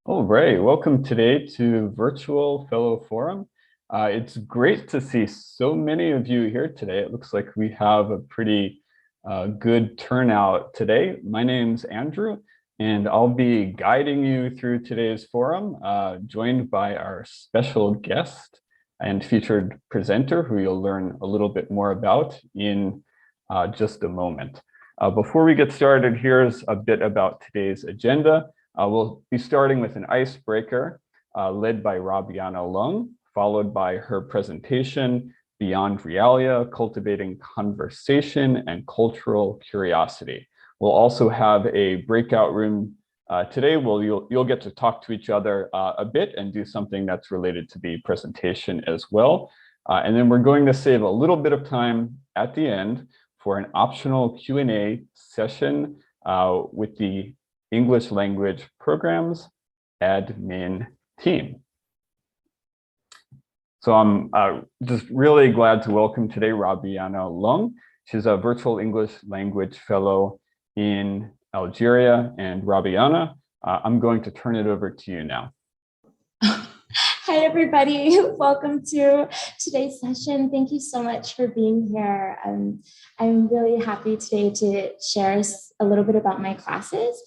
All right, welcome today to Virtual Fellow Forum. It's great to see so many of you here today. It looks like we have a pretty good turnout today. My name's Andrew, and I'll be guiding you through today's forum, joined by our special guest and featured presenter, who you'll learn a little bit more about in just a moment. Before we get started, here's a bit about today's agenda. We'll be starting with an icebreaker led by Robbieana Leung, followed by her presentation, Beyond Realia, Cultivating Conversation and Cultural Curiosity. We'll also have a breakout room today where you'll get to talk to each other a bit and do something that's related to the presentation as well. And then we're going to save a little bit of time at the end for an optional Q&A session with the English Language Programs admin team. So I'm just really glad to welcome today Robbieana Leung. She's a Virtual English Language Fellow in Algeria. And Robbieana, I'm going to turn it over to you now. Hi, everybody. Welcome to today's session. Thank you so much for being here. I'm really happy today to share a little bit about my classes,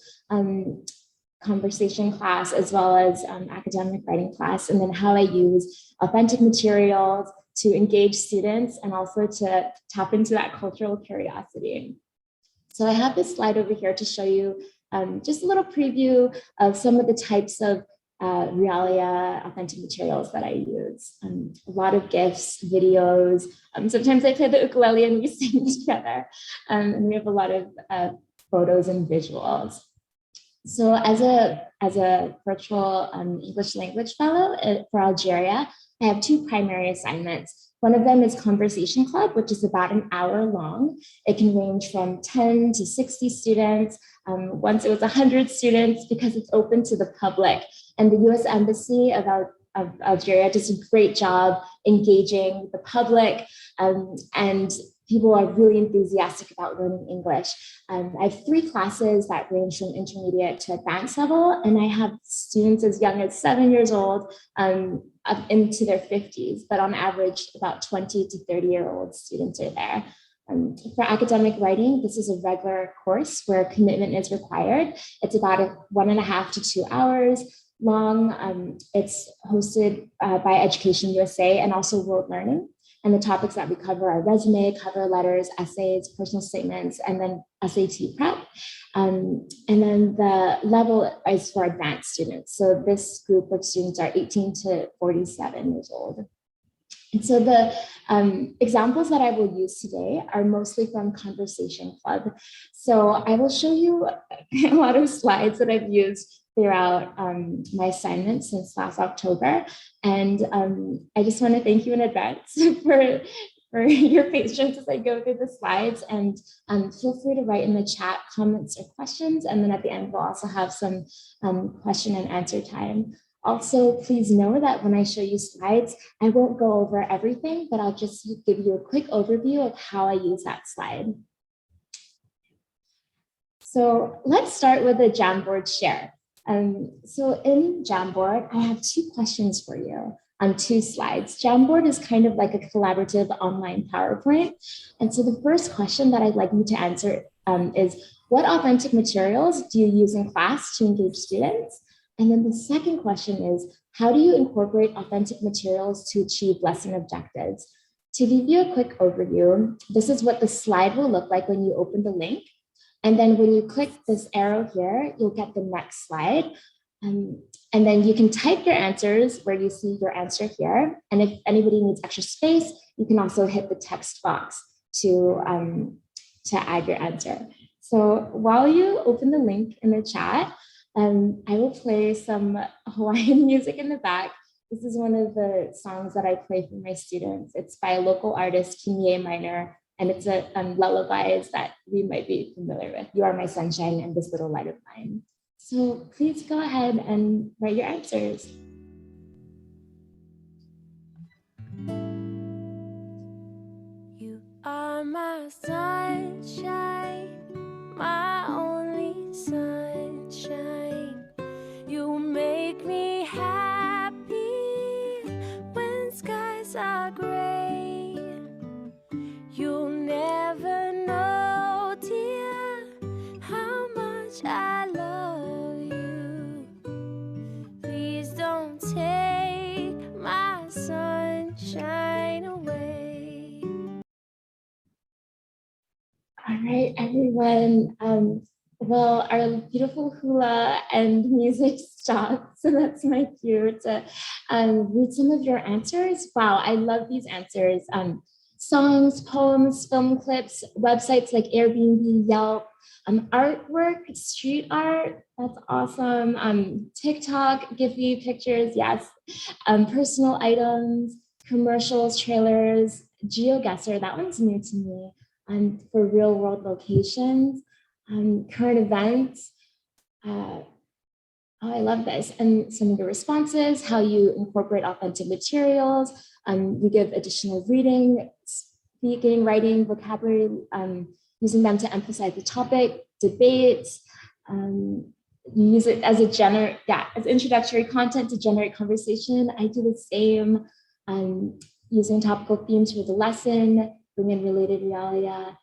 conversation class, as well as academic writing class, and then how I use authentic materials to engage students and also to tap into that cultural curiosity. So I have this slide over here to show you just a little preview of some of the types of Realia authentic materials that I use. A lot of GIFs, videos. Sometimes I play the ukulele and we sing together. And we have a lot of photos and visuals. So as a virtual English language fellow for Algeria, I have two primary assignments. One of them is Conversation Club, which is about an hour long. It can range from 10 to 60 students. Once it was 100 students because it's open to the public. And the US Embassy of Algeria does a great job engaging the public, and people are really enthusiastic about learning English. I have three classes that range from intermediate to advanced level, and I have students as young as 7 years old up into their 50s, but on average, about 20 to 30-year-old students are there. For academic writing, this is a regular course where commitment is required. It's about 1.5 to 2 hours long. It's hosted by Education USA and also World Learning. And the topics that we cover are resume, cover letters, essays, personal statements, and then SAT prep. And then the level is for advanced students. So this group of students are 18 to 47 years old. And so the examples that I will use today are mostly from Conversation Club. So I will show you a lot of slides that I've used throughout my assignment since last October. And I just want to thank you in advance for your patience as I go through the slides, and feel free to write in the chat comments or questions. And then at the end, we'll also have some question and answer time. Also, please know that when I show you slides, I won't go over everything, but I'll just give you a quick overview of how I use that slide. So let's start with the Jamboard share. So in Jamboard, I have two questions for you on two slides. Jamboard is kind of like a collaborative online PowerPoint. And so the first question that I'd like you to answer is, what authentic materials do you use in class to engage students? And then the second question is, how do you incorporate authentic materials to achieve lesson objectives? To give you a quick overview, this is what the slide will look like when you open the link. And then when you click this arrow here, you'll get the next slide. And then you can type your answers where you see your answer here. And if anybody needs extra space, you can also hit the text box to add your answer. So while you open the link in the chat, I will play some Hawaiian music in the back. This is one of the songs that I play for my students. It's by a local artist, Kimie Minor, and it's a lullabies that we might be familiar with. You are my sunshine and this little light of mine. So please go ahead and write your answers. You are my sunshine, my only sunshine. You make much I love you. Please don't take my sunshine away. All right, everyone. Well, our beautiful hula and music stopped, so that's my cue to read some of your answers. Wow, I love these answers. Songs, poems, film clips, websites like Airbnb, Yelp, artwork, street art, that's awesome. TikTok, Giphy, pictures, yes. Personal items, commercials, trailers, GeoGuessr, that one's new to me. For real world locations, current events. Oh, I love this. And some of the responses, how you incorporate authentic materials. You give additional reading, speaking, writing, vocabulary, using them to emphasize the topic, debates. You use it as as introductory content to generate conversation. I do the same, using topical themes for the lesson, bring in related realia,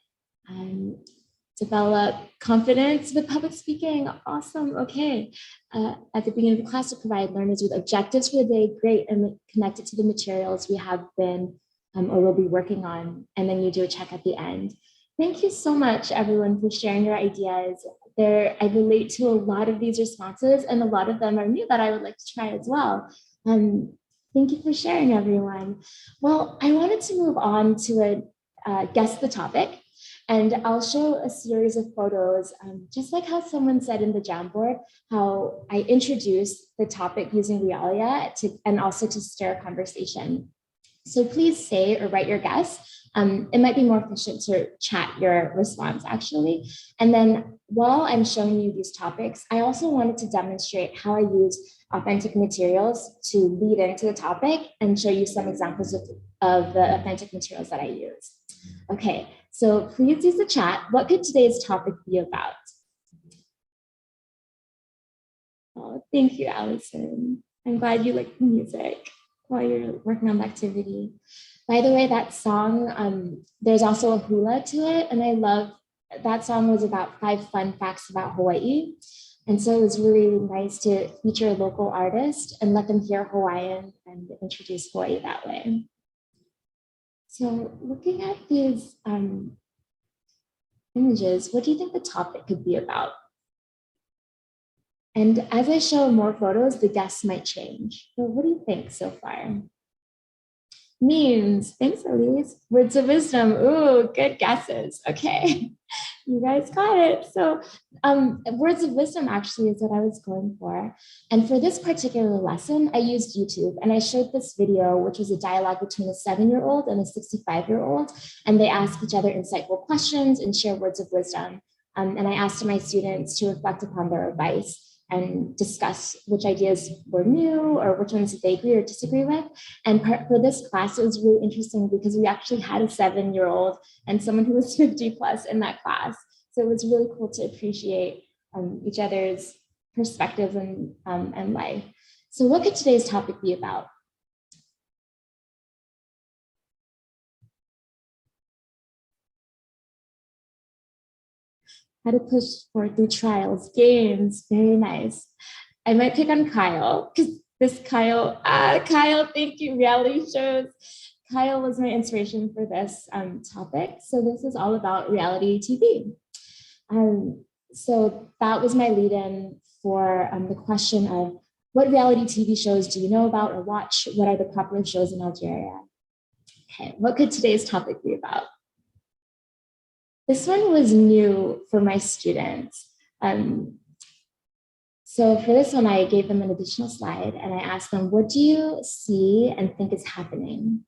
develop confidence with public speaking. Awesome. Okay. At the beginning of the class, to provide learners with objectives for the day, great, and connect it to the materials we have been or will be working on. And then you do a check at the end. Thank you so much, everyone, for sharing your ideas. I relate to a lot of these responses, and a lot of them are new that I would like to try as well. Thank you for sharing, everyone. Well, I wanted to move on to guess the topic. And I'll show a series of photos, just like how someone said in the Jamboard, how I introduced the topic using Realia and also to stir a conversation. So please say or write your guess. It might be more efficient to chat your response, actually. And then while I'm showing you these topics, I also wanted to demonstrate how I use authentic materials to lead into the topic and show you some examples of the authentic materials that I use. Okay, so please use the chat. What could today's topic be about? Oh, thank you, Allison. I'm glad you like the music while you're working on the activity. By the way, that song, there's also a hula to it, and I love that song. Was about 5 fun facts about Hawaii. And so it was really nice to feature a local artist and let them hear Hawaiian and introduce Hawaii that way. So looking at these images, what do you think the topic could be about? And as I show more photos, the guess might change. So what do you think so far? Memes. Thanks, Elise. Words of wisdom. Ooh, good guesses. Okay, you guys got it. So words of wisdom actually is what I was going for. And for this particular lesson, I used YouTube, and I showed this video, which was a dialogue between a 7-year-old and a 65-year-old. And they ask each other insightful questions and share words of wisdom. And I asked my students to reflect upon their advice and discuss which ideas were new or which ones they agree or disagree with. And for this class, it was really interesting because we actually had a 7-year-old and someone who was 50 plus in that class. So it was really cool to appreciate each other's perspectives and life. So what could today's topic be about? How to push forward through trials, games, very nice. I might pick on Kyle, because this Kyle, thank you, reality shows. Kyle was my inspiration for this topic. So this is all about reality TV. So that was my lead-in for the question of what reality TV shows do you know about or watch? What are the popular shows in Algeria? Okay, what could today's topic be about? This one was new for my students. So for this one, I gave them an additional slide and I asked them, what do you see and think is happening?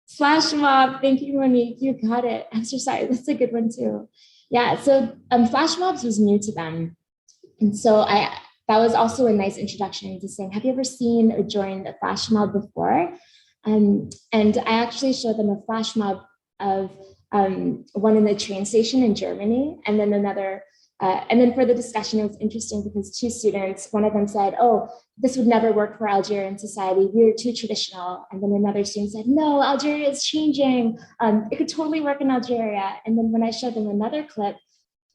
Flash mob, thank you, Monique, you got it. Exercise, that's a good one too. Yeah, so flash mobs was new to them. And so that was also a nice introduction to saying, have you ever seen or joined a flash mob before? And I actually showed them a flash mob of one in the train station in Germany, and then another. And then for the discussion, it was interesting because 2 students, one of them said, oh, this would never work for Algerian society. We're too traditional. And then another student said, no, Algeria is changing. It could totally work in Algeria. And then when I showed them another clip,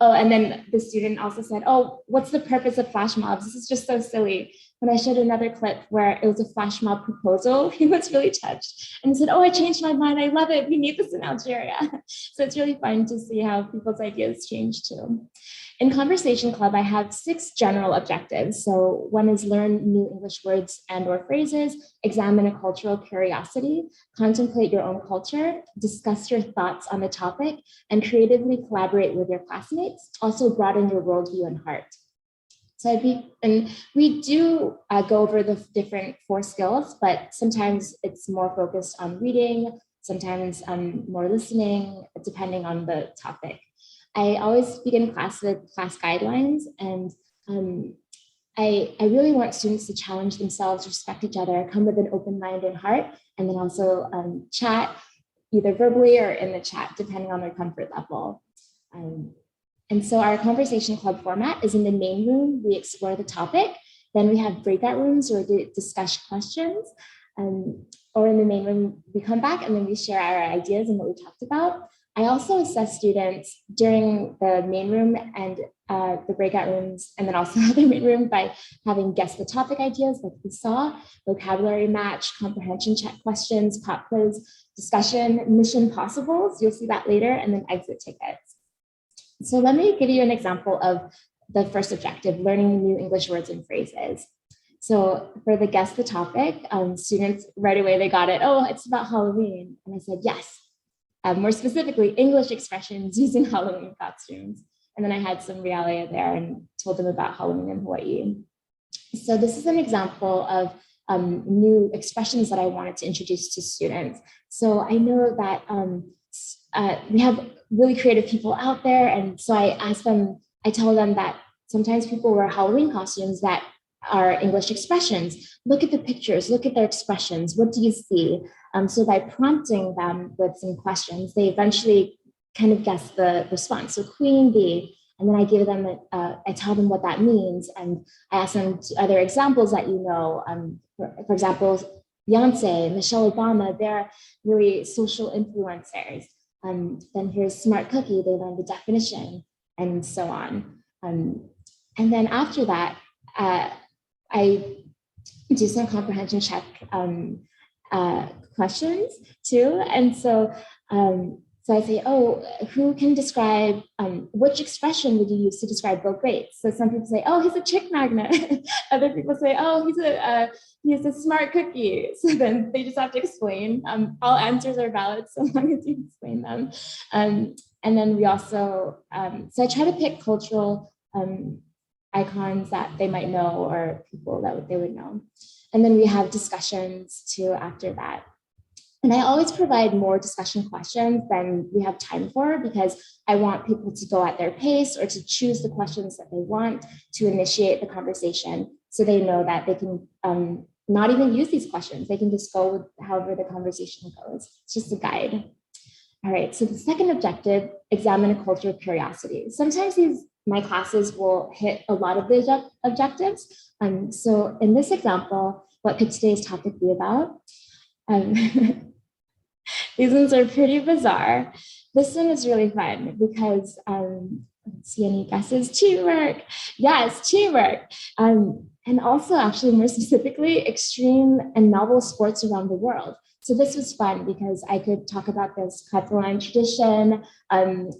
Oh, and then the student also said, oh, what's the purpose of flash mobs? This is just so silly. When I showed another clip where it was a flash mob proposal, he was really touched and he said, oh, I changed my mind. I love it. We need this in Algeria. So it's really fun to see how people's ideas change too. In Conversation Club, I have 6 general objectives. So one is learn new English words and or phrases, examine a cultural curiosity, contemplate your own culture, discuss your thoughts on the topic, and creatively collaborate with your classmates. Also broaden your worldview and heart. So we do go over the different 4 skills, but sometimes it's more focused on reading, sometimes more listening, depending on the topic. I always begin class with class guidelines, and I really want students to challenge themselves, respect each other, come with an open mind and heart, and then also chat either verbally or in the chat, depending on their comfort level. And so our Conversation Club format is in the main room, we explore the topic. Then we have breakout rooms where we discuss questions. Or in the main room, we come back and then we share our ideas and what we talked about. I also assess students during the main room and the breakout rooms, and then also the main room by having guess the topic ideas like we saw, vocabulary match, comprehension check questions, pop quiz, discussion, mission possibles, you'll see that later, and then exit tickets. So let me give you an example of the first objective, learning new English words and phrases. So for the guess the topic, students right away, they got it. Oh, it's about Halloween. And I said, yes. More specifically, English expressions using Halloween costumes. And then I had some Realia there and told them about Halloween in Hawaii. So this is an example of new expressions that I wanted to introduce to students. So I know that we have really creative people out there. And so I tell them that sometimes people wear Halloween costumes that are English expressions. Look at the pictures, look at their expressions. What do you see? So by prompting them with some questions, they eventually kind of guess the response. So queen bee, and then I give them, I tell them what that means. And I ask them, are there examples that you know? For example, Beyonce, Michelle Obama, they're really social influencers. Then here's smart cookie, they learn the definition and so on. And then after that, I do some comprehension check questions too. And so I say, oh, who can describe, which expression would you use to describe Bill Gates? So some people say, oh, he's a chick magnet. Other people say, oh, he's a smart cookie. So then they just have to explain. All answers are valid so long as you explain them. And then we also, so I try to pick cultural icons that they might know or people that they would know. And then we have discussions too after that. And I always provide more discussion questions than we have time for because I want people to go at their pace or to choose the questions that they want to initiate the conversation so they know that they can not even use these questions. They can just go with however the conversation goes. It's just a guide. All right, so the second objective, examine a culture of curiosity. Sometimes my classes will hit a lot of the objectives. So in this example, what could today's topic be about? These ones are pretty bizarre. This one is really fun because, let's see any guesses, teamwork. Yes, teamwork. And also actually more specifically, extreme and novel sports around the world. So this was fun because I could talk about this Catalan tradition.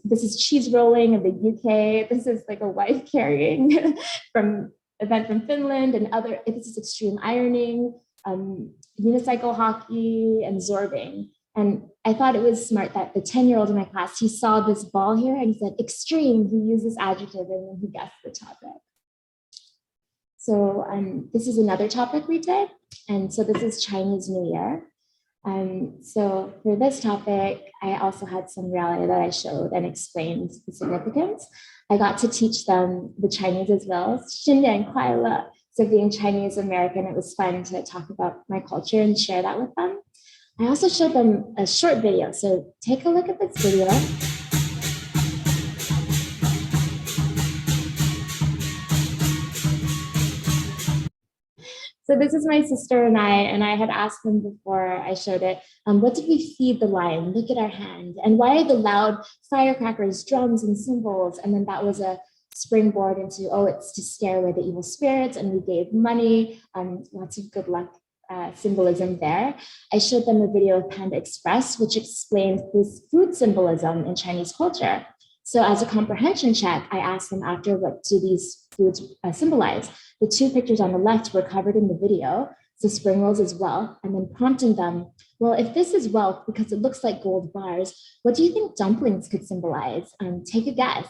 This is cheese rolling in the UK. This is like a wife carrying event from Finland and this is extreme ironing, unicycle hockey and zorbing. And I thought it was smart that the 10-year-old in my class, he saw this ball here and he said, extreme, he used this adjective and then he guessed the topic. So this is another topic we did. And so this is Chinese New Year. So for this topic, I also had some realia that I showed and explained the significance. I got to teach them the Chinese as well. 新年快乐. So being Chinese American, it was fun to talk about my culture and share that with them. I also showed them a short video. So take a look at this video. So this is my sister and I had asked them before I showed it, what did we feed the lion? Look at our hand. And why are the loud firecrackers, drums, and cymbals? And then that was a springboard into, oh, it's to scare away the evil spirits. And we gave money, lots of good luck symbolism there. I showed them a video of Panda Express, which explains this food symbolism in Chinese culture. So as a comprehension check, I asked them after, what do these foods symbolize? The two pictures on the left were covered in the video, so spring rolls as well, and then prompting them, well, if this is wealth because it looks like gold bars, what do you think dumplings could symbolize? Take a guess.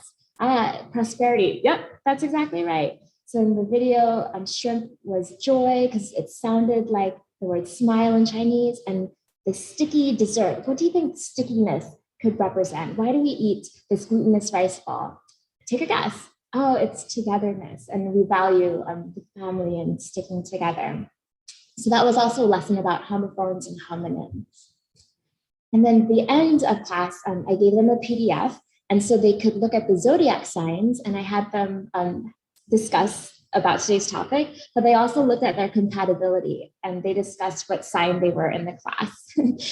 Prosperity. Yep, that's exactly right. So in the video, shrimp was joy because it sounded like the word smile in Chinese, and the sticky dessert. What do you think stickiness could represent? Why do we eat this glutinous rice ball? Take a guess. Oh, it's togetherness, and we value the family and sticking together. So that was also a lesson about homophones and homonyms. And then the end of class, I gave them a PDF, and so they could look at the zodiac signs, and I had them discuss about today's topic, but they also looked at their compatibility and they discussed what sign they were in the class.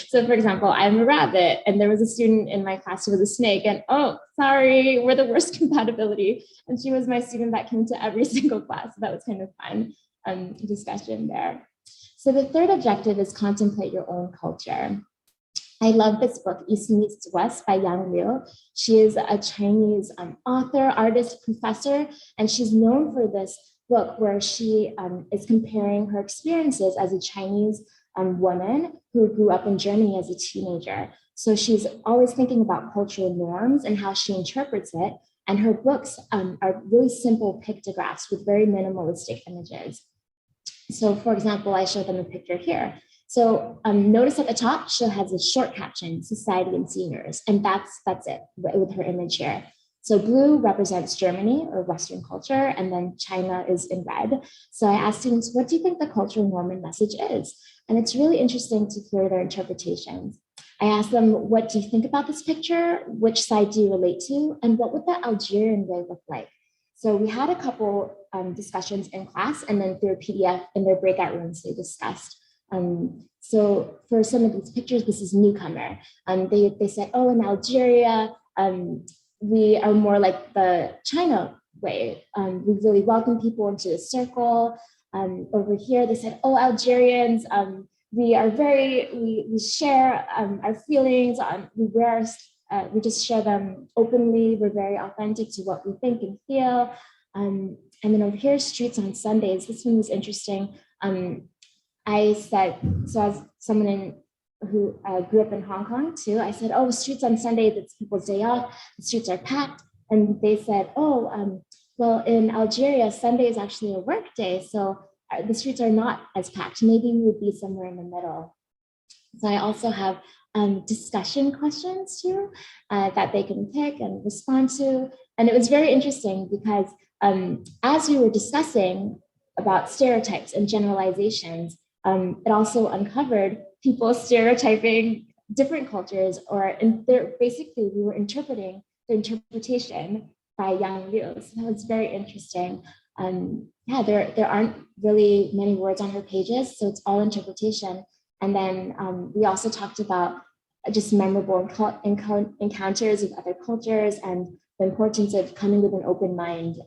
So for example, I'm a rabbit and there was a student in my class who was a snake, and oh, sorry, we're the worst compatibility. And she was my student that came to every single class. So that was kind of fun discussion there. So the third objective is contemplate your own culture. I love this book, East Meets West by Yang Liu. She is a Chinese author, artist, professor, and she's known for this book where she is comparing her experiences as a Chinese woman who grew up in Germany as a teenager. So she's always thinking about cultural norms and how she interprets it. And her books are really simple pictographs with very minimalistic images. So for example, I showed them a picture here. So notice at the top, she has a short caption, society and seniors, and that's it with her image here. So blue represents Germany or Western culture, and then China is in red. So I asked students, what do you think the cultural norm and message is? And it's really interesting to hear their interpretations. I asked them, what do you think about this picture? Which side do you relate to? And what would the Algerian way look like? So we had a couple discussions in class, and then through a PDF in their breakout rooms, they discussed. So for some of these pictures, this is newcomer. They said, oh, in Algeria, we are more like the China way. We really welcome people into the circle. Over here, they said, oh, Algerians, we are we share our feelings. We just share them openly. We're very authentic to what we think and feel. And then over here, streets on Sundays. This one was interesting. I said, so as someone who grew up in Hong Kong too, I said, oh, streets on Sundays, it's people's day off, the streets are packed. And they said, oh, well, in Algeria, Sunday is actually a work day, so the streets are not as packed. Maybe we would be somewhere in the middle. So I also have discussion questions too that they can pick and respond to. And it was very interesting because as we were discussing about stereotypes and generalizations, it also uncovered people stereotyping different cultures, basically we were interpreting the interpretation by Yang Liu. So that was very interesting. Yeah, there aren't really many words on her pages, so it's all interpretation. And then we also talked about just memorable encounters with other cultures and the importance of coming with an open mind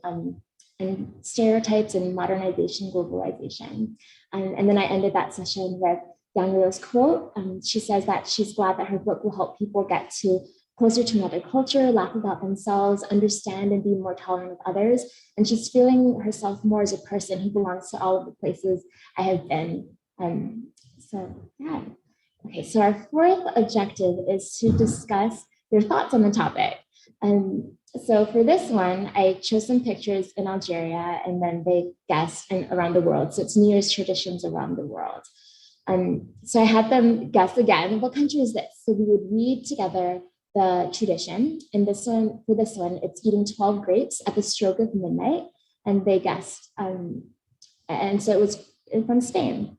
and stereotypes and modernization, globalization. And then I ended that session with Yang Liu's quote. She says that she's glad that her book will help people get closer to another culture, laugh about themselves, understand and be more tolerant of others. And she's feeling herself more as a person who belongs to all of the places I have been. So yeah. Okay, so our fourth objective is to discuss your thoughts on the topic. So for this one, I chose some pictures in Algeria and then they guessed and around the world. So it's New Year's traditions around the world. So I had them guess again, what country is this? So we would read together the tradition. And for this one, it's eating 12 grapes at the stroke of midnight. And they guessed. And so it was from Spain.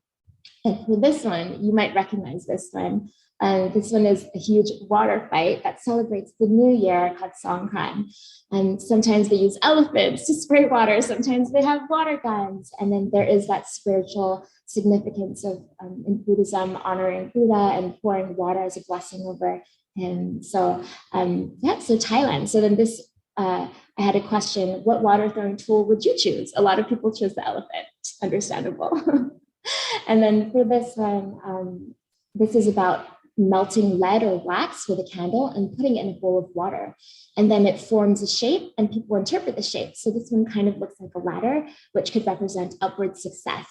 And for this one, you might recognize this one. This one is a huge water fight that celebrates the new year called Songkran. And sometimes they use elephants to spray water. Sometimes they have water guns. And then there is that spiritual significance of in Buddhism, honoring Buddha and pouring water as a blessing over him. So so Thailand. So then this, I had a question, what water throwing tool would you choose? A lot of people chose the elephant, understandable. And then for this one, this is about melting lead or wax with a candle and putting it in a bowl of water. And then it forms a shape and people interpret the shape. So this one kind of looks like a ladder, which could represent upward success.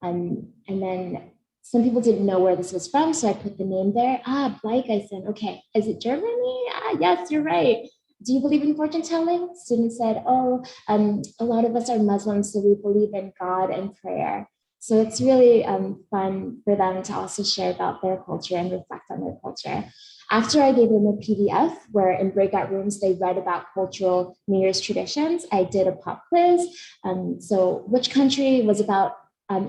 And then some people didn't know where this was from, so I put the name there. Blake, I said, okay, is it Germany? Yes, you're right. Do you believe in fortune telling? Students said, a lot of us are Muslims, so we believe in God and prayer. So it's really fun for them to also share about their culture and reflect on their culture. After I gave them a PDF where in breakout rooms they read about cultural New Year's traditions, I did a pop quiz. So which country was about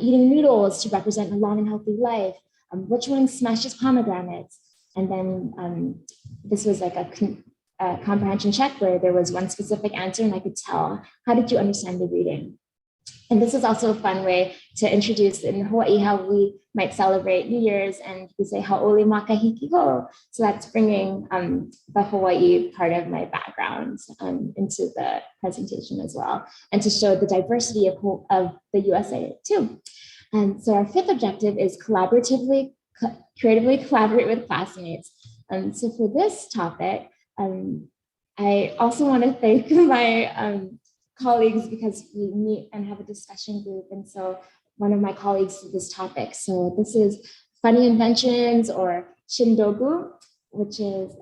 eating noodles to represent a long and healthy life? Which one smashes pomegranates? And then this was like a comprehension check where there was one specific answer and I could tell, how did you understand the reading? And this is also a fun way to introduce in Hawaii how we might celebrate New Year's, and we say Ha'oli Makahiki Ho. So that's bringing the Hawaii part of my background into the presentation as well, and to show the diversity of the USA too. And so our fifth objective is creatively collaborate with classmates. So for this topic, I also want to thank my colleagues because we meet and have a discussion group. And so one of my colleagues did this topic. So this is funny inventions or shindogu, which is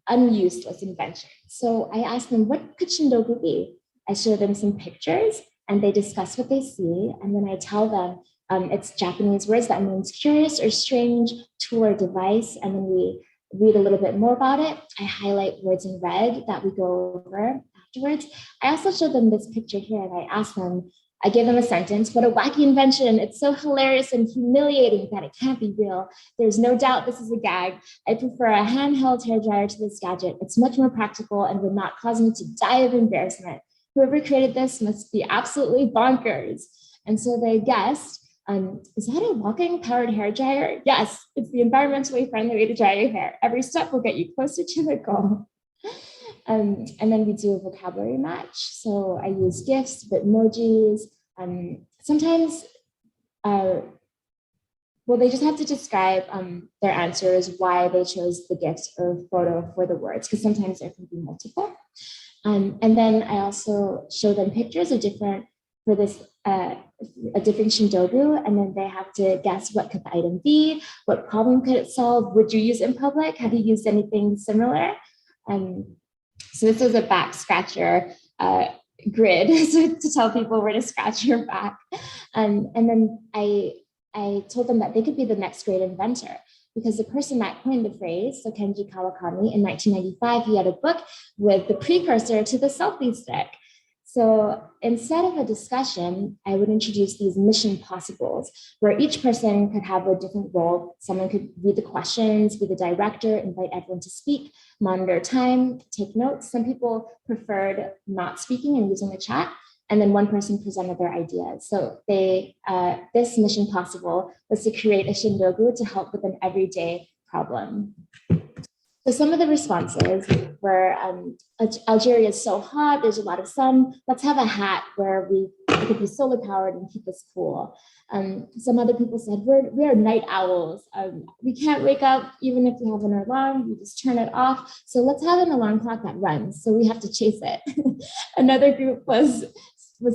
unused as invention. So I asked them, what could shindogu be? I show them some pictures and they discuss what they see. And then I tell them it's Japanese words that means curious or strange tool or device. And then we read a little bit more about it. I highlight words in red that we go over afterwards. I also showed them this picture here and I asked them, I gave them a sentence, what a wacky invention. It's so hilarious and humiliating that it can't be real. There's no doubt this is a gag. I prefer a handheld hairdryer to this gadget. It's much more practical and would not cause me to die of embarrassment. Whoever created this must be absolutely bonkers. And so they guessed, is that a walking powered hair dryer? Yes, it's the environmentally friendly way to dry your hair. Every step will get you closer to the goal. And then we do a vocabulary match. So I use GIFs, Bitmojis. Sometimes, they just have to describe their answers, why they chose the GIFs or photo for the words, because sometimes there can be multiple. And then I also show them pictures of different, for this, a different shindogu, and then they have to guess what could the item be, what problem could it solve, would you use it in public, have you used anything similar? So this is a back scratcher grid to tell people where to scratch your back. And then I told them that they could be the next great inventor, because the person that coined the phrase, so Kenji Kawakami, in 1995, he had a book with the precursor to the selfie stick. So instead of a discussion, I would introduce these mission possibles where each person could have a different role. Someone could read the questions, be the director, invite everyone to speak, monitor time, take notes. Some people preferred not speaking and using the chat. And then one person presented their ideas. So this mission possible was to create a shindogu to help with an everyday problem. So some of the responses were, Algeria is so hot, there's a lot of sun, let's have a hat where it could be solar powered and keep us cool. Some other people said, we are night owls. We can't wake up even if we have an alarm, we just turn it off. So let's have an alarm clock that runs, so we have to chase it. Another group was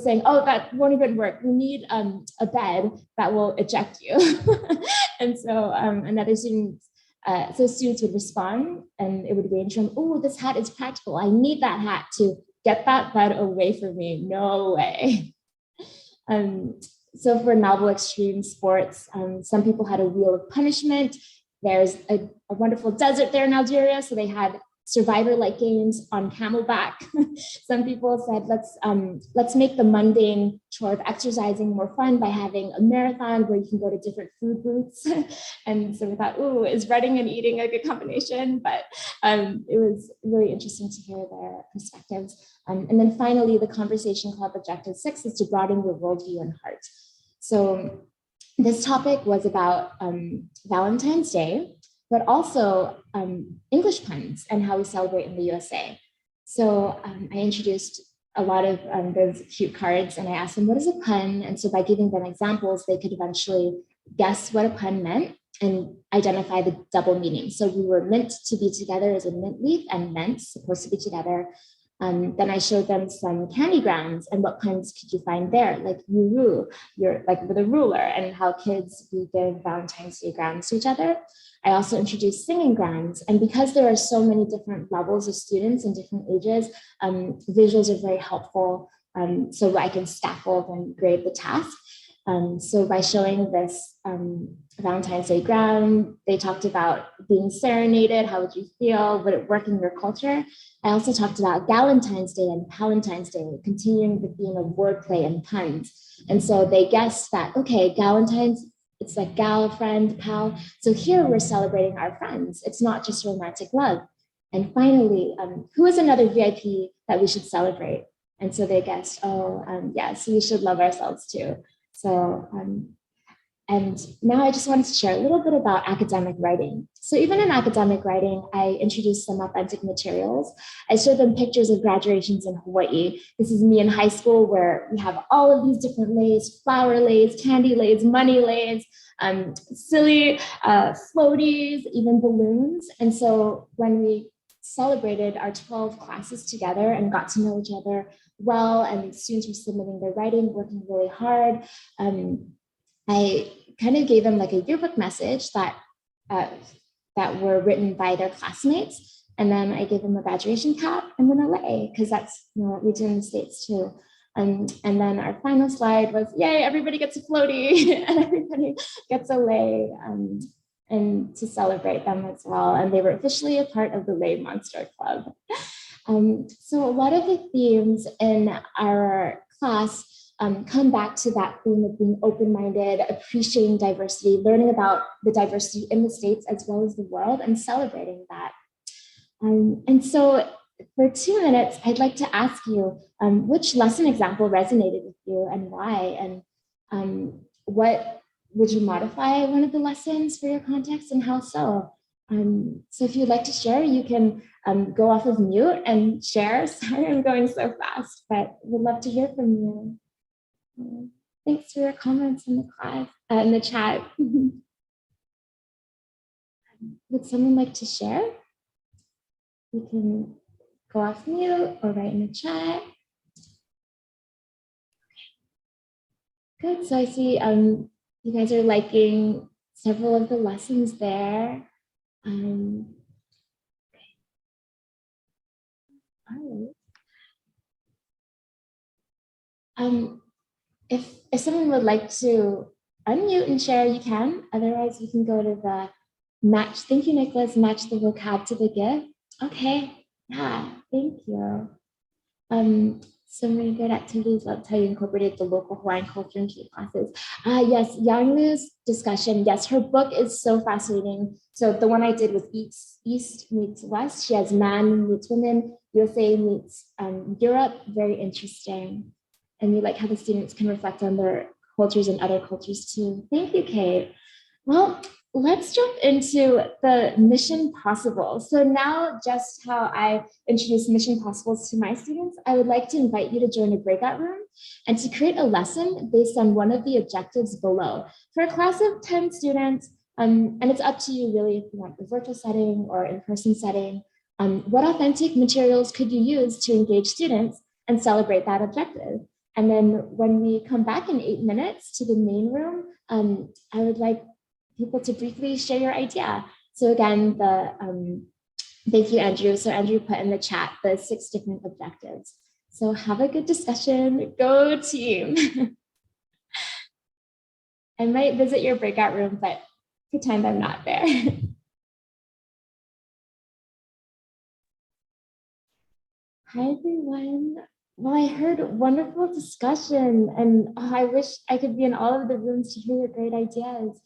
saying, oh, that won't even work. We need a bed that will eject you. And so another student, so students would respond and it would range from, oh, this hat is practical. I need that hat to get that bed away from me. No way. So for novel extreme sports, some people had a wheel of punishment. There's a wonderful desert there in Algeria. So they had survivor-like games on camelback. Some people said, let's make the mundane chore of exercising more fun by having a marathon where you can go to different food booths. And so we thought, ooh, is running and eating a good combination? But it was really interesting to hear their perspectives. And then finally, the conversation club objective 6 is to broaden your worldview and heart. So this topic was about Valentine's Day, but also English puns and how we celebrate in the USA. So I introduced a lot of those cute cards and I asked them, what is a pun? And so by giving them examples, they could eventually guess what a pun meant and identify the double meaning. So we were meant to be together as a mint leaf and meant supposed to be together. Then I showed them some candy grounds and what puns could you find there, like uru, you're like with a ruler, and how kids we give Valentine's Day grounds to each other. I also introduced singing grounds, and because there are so many different levels of students and different ages, visuals are very helpful, so I can scaffold and grade the task. So by showing this Valentine's Day ground, they talked about being serenaded, how would you feel, would it work in your culture? I also talked about Galentine's Day and Palentine's Day, continuing the theme of wordplay and puns. And so they guessed that, okay, Galentine's, it's like gal, friend, pal. So here we're celebrating our friends. It's not just romantic love. And finally, who is another VIP that we should celebrate? And so they guessed, yes, we should love ourselves too. So, and now I just wanted to share a little bit about academic writing. So even in academic writing, I introduced some authentic materials. I showed them pictures of graduations in Hawaii. This is me in high school where we have all of these different lays, flower lays, candy lays, money lays, silly floaties, even balloons. And so when we celebrated our 12 classes together and got to know each other well, and students were submitting their writing, working really hard, I kind of gave them like a yearbook message that were written by their classmates. And then I gave them a graduation cap and then a lei, because that's what we do in the States too. And then our final slide was, yay, everybody gets a floaty and everybody gets a lei, and to celebrate them as well. And they were officially a part of the Lei Monster Club. So a lot of the themes in our class come back to that theme of being open-minded, appreciating diversity, learning about the diversity in the States as well as the world, and celebrating that. And so for 2 minutes, I'd like to ask you which lesson example resonated with you and why, and what would you modify one of the lessons for your context and how so? So if you'd like to share, you can go off of mute and share. Sorry, I'm going so fast, but would love to hear from you. Thanks for your comments in the class, in the chat. Would someone like to share? You can go off mute or write in the chat. Good, so I see you guys are liking several of the lessons there. All right. If someone would like to unmute and share, you can. Otherwise, you can go to the match. Thank you, Nicholas. Match the vocab to the gift. Okay. Yeah. Thank you. Some really good activities. Love how you incorporated the local Hawaiian culture into your classes. Yes, Yang Lu's discussion. Yes, her book is so fascinating. So the one I did was East meets West. She has man meets women. USA meets Europe. Very interesting. And we like how the students can reflect on their cultures and other cultures too. Thank you, Kate. Well, let's jump into the Mission Possible. So now, just how I introduce Mission Possibles to my students, I would like to invite you to join a breakout room and to create a lesson based on one of the objectives below. For a class of 10 students, and it's up to you really if you want a virtual setting or in-person setting, what authentic materials could you use to engage students and celebrate that objective? And then when we come back in 8 minutes to the main room, I would like people to briefly share your idea. So again, thank you, Andrew. So Andrew put in the chat the 6 different objectives. So have a good discussion. Go team. I might visit your breakout room, but pretend I'm not there. Hi, everyone. Well, I heard wonderful discussion, and I wish I could be in all of the rooms to hear your great ideas.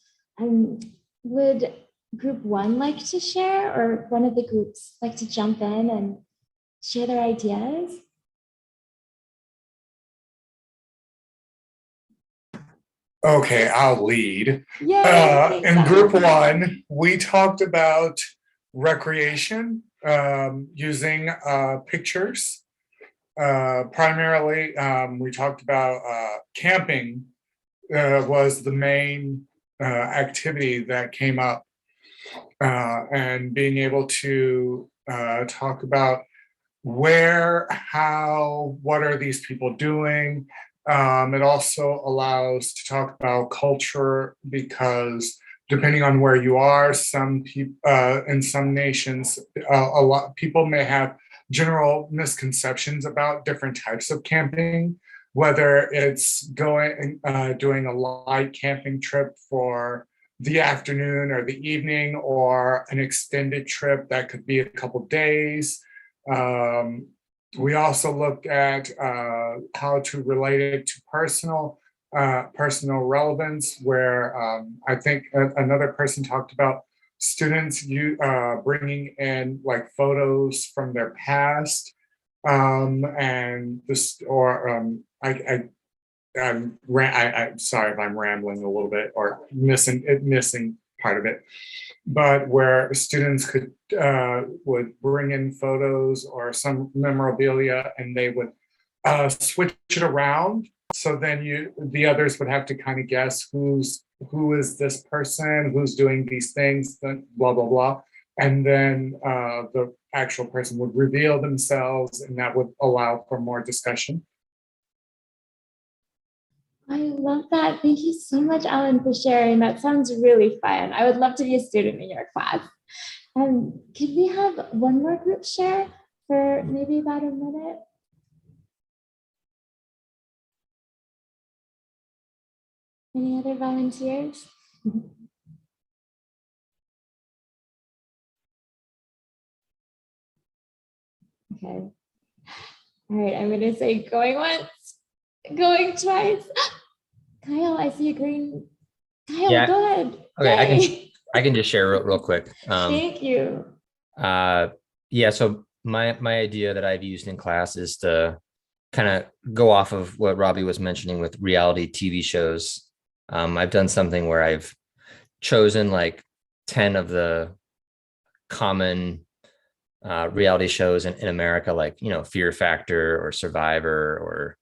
Would group one like to share, or one of the groups like to jump in and share their ideas? Okay, I'll lead. Yay! Thanks, In group Alan. one, we talked about recreation using pictures. Primarily, we talked about camping was the main activity that came up, and being able to talk about where, how, what are these people doing. It also allows to talk about culture, because depending on where you are, some people in some nations, a lot people may have general misconceptions about different types of camping, whether it's going doing a light camping trip for the afternoon or the evening, or an extended trip that could be a couple days. um, we also looked at how to relate it to personal relevance, where I think another person talked about students bringing in like photos from their past, and this or I'm sorry if I'm rambling a little bit or missing part of it, but where students would bring in photos or some memorabilia, and they would switch it around. So then the others would have to kind of guess who is this person, who's doing these things, blah blah blah, and then the actual person would reveal themselves, and that would allow for more discussion. I love that. Thank you so much, Alan, for sharing. That sounds really fun. I would love to be a student in your class. Could we have one more group share for maybe about a minute? Any other volunteers? Okay. All right, I'm gonna say going once, going twice. Kyle, I see a green. Kyle, Yeah. go ahead. Okay, I can just share real quick. Thank you. Yeah, so my idea that I've used in class is to kind of go off of what Robbie was mentioning with reality TV shows. I've done something where I've chosen like 10 of the common reality shows in America, like, Fear Factor or Survivor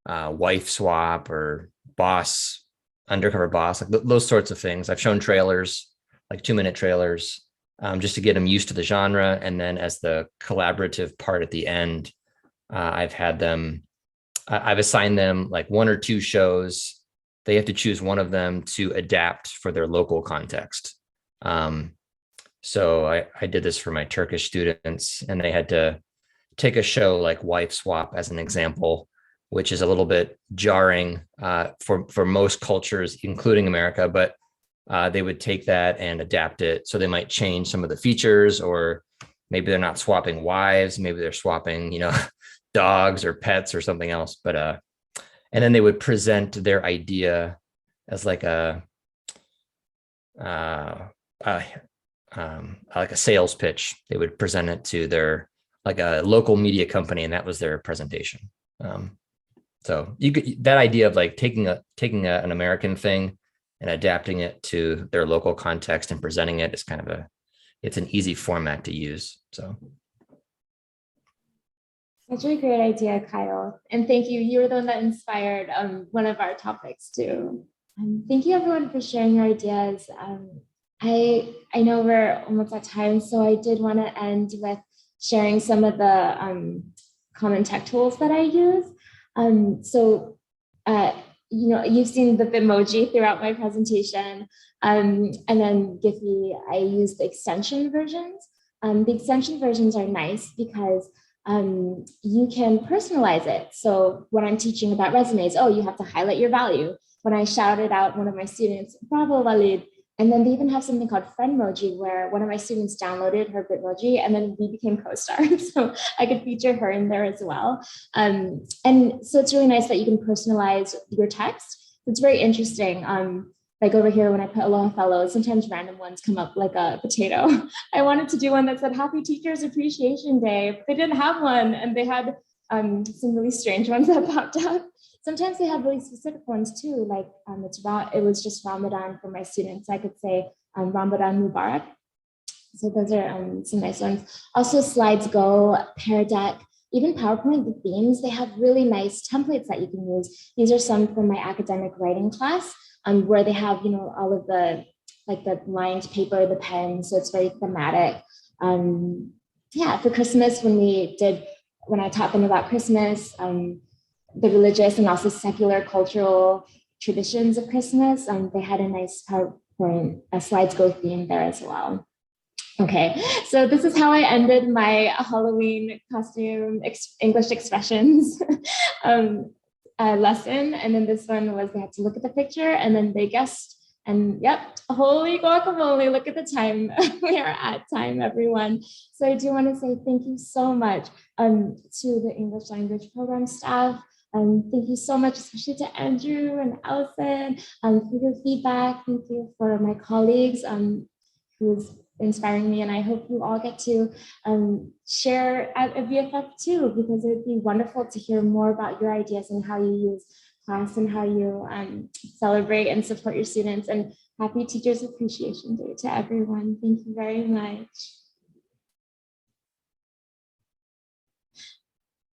or Wife Swap or Boss, Undercover Boss, like those sorts of things. I've shown trailers, like 2-minute trailers, just to get them used to the genre. And then as the collaborative part at the end, I've assigned them like 1 or 2 shows. They have to choose one of them to adapt for their local context. So I did this for my Turkish students, and they had to take a show like Wife Swap as an example, which is a little bit jarring for most cultures, including America, but they would take that and adapt it. So they might change some of the features, or maybe they're not swapping wives, maybe they're swapping, dogs or pets or something else. But and then they would present their idea as like like a sales pitch. They would present it to their like a local media company, and that was their presentation. So that idea of like taking an American thing and adapting it to their local context and presenting it is kind of it's an easy format to use. So Such a great idea, Kyle. And thank you. You were the one that inspired one of our topics too. Thank you everyone for sharing your ideas. I know we're almost at time, so I did want to end with sharing some of the common tech tools that I use. You've seen the Bitmoji throughout my presentation, and then Giphy, I use the extension versions. The extension versions are nice because you can personalize it. So when I'm teaching about resumes, you have to highlight your value. When I shouted out one of my students, bravo, Walid, And then they even have something called Friendmoji, where one of my students downloaded her Bitmoji and then we became co-stars. So I could feature her in there as well. And so it's really nice that you can personalize your text. It's very interesting. Like over here, when I put Aloha Fellows, sometimes random ones come up like a potato. I wanted to do one that said Happy Teachers Appreciation Day, but they didn't have one. And they had some really strange ones that popped up. Sometimes they have really specific ones too, like it was just Ramadan for my students. I could say Ramadan Mubarak. So those are some nice ones. Also Slides Go, Pear Deck, even PowerPoint, the themes, they have really nice templates that you can use. These are some from my academic writing class where they have, all of the lined paper, the pen, so it's very thematic. Yeah, for Christmas, when I taught them about Christmas, the religious and also secular cultural traditions of Christmas, they had a nice PowerPoint, a Slides Go theme there as well. Okay, so this is how I ended my Halloween costume English expressions lesson. And then this one was they had to look at the picture and then they guessed. And yep, holy guacamole, look at the time. We are at time, everyone. So I do want to say thank you so much to the English language program staff. Thank you so much, especially to Andrew and Allison for your feedback. Thank you for my colleagues who's inspiring me. And I hope you all get to share at a VFF too, because it would be wonderful to hear more about your ideas and how you use class and how you celebrate and support your students. And happy Teachers Appreciation Day to everyone. Thank you very much.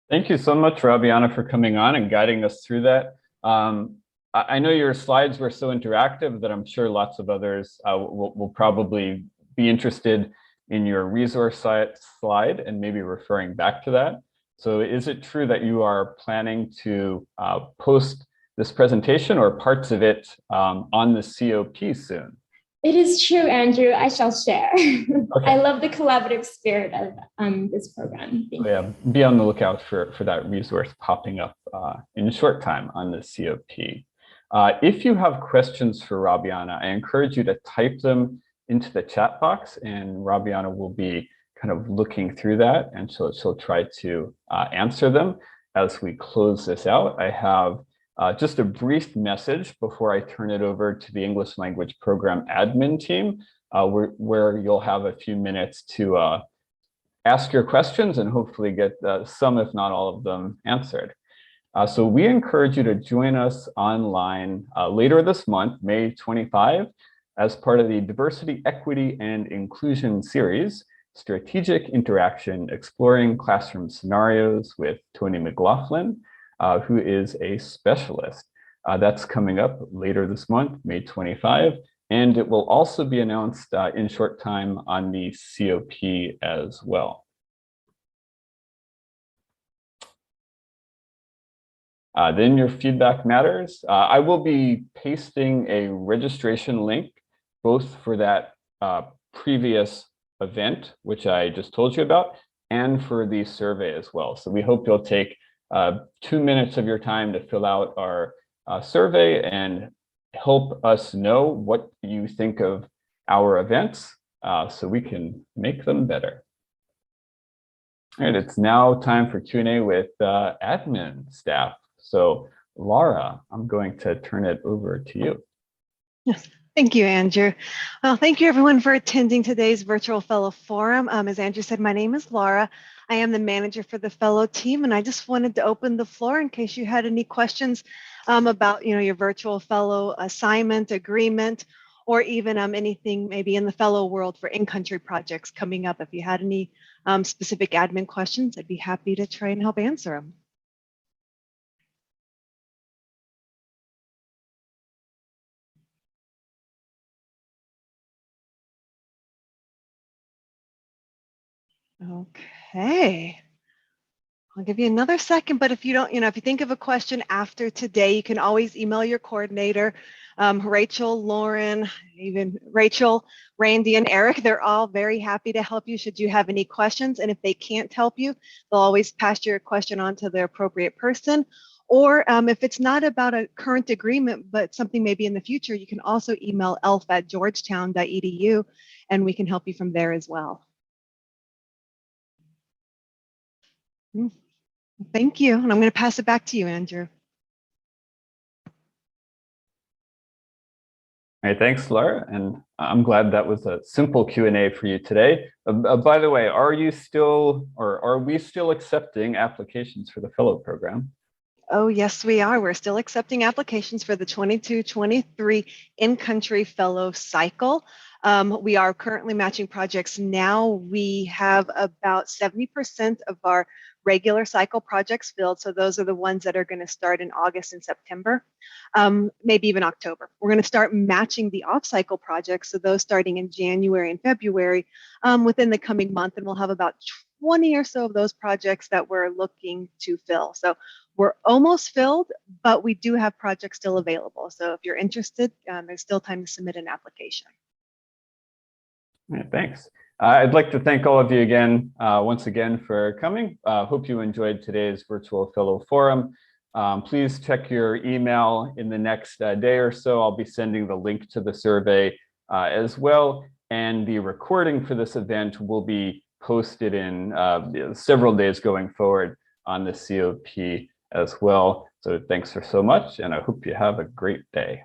Thank you so much, Robbieana, for coming on and guiding us through that. I know your slides were so interactive that I'm sure lots of others will probably be interested in your resource slide and maybe referring back to that. So is it true that you are planning to post this presentation or parts of it on the COP soon? It is true, Andrew. I shall share. Okay. I love the collaborative spirit of this program. Yeah, be on the lookout for that resource popping up in a short time on the COP. If you have questions for Robbieana, I encourage you to type them into the chat box, and Robbieana will be kind of looking through that, and so she'll try to answer them as we close this out. I have just a brief message before I turn it over to the English language program admin team, where you'll have a few minutes to ask your questions and hopefully get some, if not all of them, answered. So we encourage you to join us online later this month, May 25, as part of the Diversity, Equity, and Inclusion series, Strategic Interaction, Exploring Classroom Scenarios with Tony McLaughlin, who is a specialist. That's coming up later this month, May 25, and it will also be announced in short time on the COP as well. Then your feedback matters. I will be pasting a registration link both for that previous event, which I just told you about, and for the survey as well. So we hope you'll take 2 minutes of your time to fill out our survey and help us know what you think of our events so we can make them better. All right, it's now time for Q&A with admin staff. So Laura, I'm going to turn it over to you. Yes. Thank you, Andrew. Well, thank you everyone for attending today's Virtual Fellow Forum. As Andrew said, my name is Laura. I am the manager for the Fellow team, and I just wanted to open the floor in case you had any questions about your Virtual Fellow assignment, agreement, or even anything maybe in the Fellow world for in-country projects coming up. If you had any specific admin questions, I'd be happy to try and help answer them. Okay, I'll give you another second, but if you don't, if you think of a question after today, you can always email your coordinator, Rachel, Lauren, even Rachel, Randy, and Eric. They're all very happy to help you should you have any questions. And if they can't help you, they'll always pass your question on to the appropriate person, Or if it's not about a current agreement, but something maybe in the future, you can also email elf@georgetown.edu and we can help you from there as well. Thank you. And I'm going to pass it back to you, Andrew. All right, thanks, Laura. And I'm glad that was a simple Q&A for you today. By the way, are you still, or are we still accepting applications for the fellow program? Oh, yes, we are. We're still accepting applications for the 22-23 in-country fellow cycle. We are currently matching projects now. We have about 70% of our regular cycle projects filled. So those are the ones that are going to start in August and September, maybe even October. We're going to start matching the off-cycle projects. So those starting in January and February within the coming month. And we'll have about 20 or so of those projects that we're looking to fill. So we're almost filled, but we do have projects still available. So if you're interested, there's still time to submit an application. Yeah, thanks. I'd like to thank all of you again, once again, for coming. Hope you enjoyed today's Virtual Fellow Forum. Please check your email in the next day or so. I'll be sending the link to the survey as well. And the recording for this event will be posted in several days going forward on the COP as well. So thanks for so much, and I hope you have a great day.